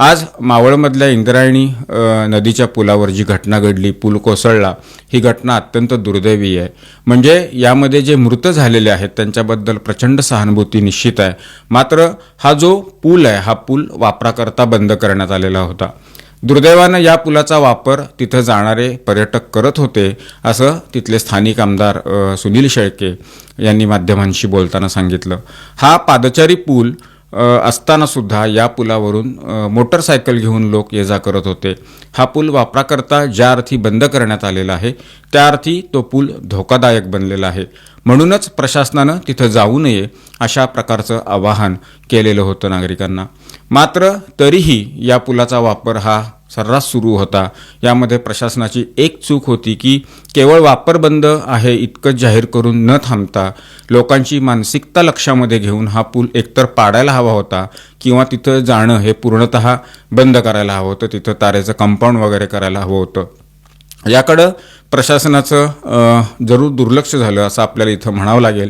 आज मावळमधल्या इंद्रायणी नदीच्या पुलावर जी घटना घडली, पूल कोसळला, ही घटना अत्यंत दुर्दैवी आहे. म्हणजे यामध्ये जे मृत झालेले आहेत त्यांच्याबद्दल प्रचंड सहानुभूती निश्चित आहे. मात्र हा जो पूल आहे, हा पूल वापराकरता बंद करण्यात आलेला होता. दुर्दैवानं या पुलाचा वापर तिथं जाणारे पर्यटक करत होते, असं तिथले स्थानिक आमदार सुनील शेळके यांनी माध्यमांशी बोलताना सांगितलं. हा पादचारी पूल असताना सुद्धा या पुलावरून मोटरसायकल घेऊन लोक ये जा करत होते. हा पूल वापराकरता ज्या अर्थी बंद करण्यात आलेला आहे त्या अर्थी तो पूल धोकादायक बनलेला आहे. म्हणूनच प्रशासनानं तिथं जाऊ नये अशा प्रकारचं आवाहन केलेलं होतं नागरिकांना. मात्र तरीही या पुलाचा वापर हा सर्रास सुरू होता. यामध्ये प्रशासनाची एक चूक होती की केवळ वापर बंद आहे इतकंच जाहीर करून न थांबता लोकांची मानसिकता लक्षामध्ये घेऊन हा पूल एकतर पाडायला हवा होता किंवा तिथं जाणं हे पूर्णतः बंद करायला हवं होतं. तिथं तारेचं कंपाऊंड वगैरे करायला हवं होतं. याकडं प्रशासनाचं जरूर दुर्लक्ष झालं असं आपल्याला इथं म्हणावं लागेल.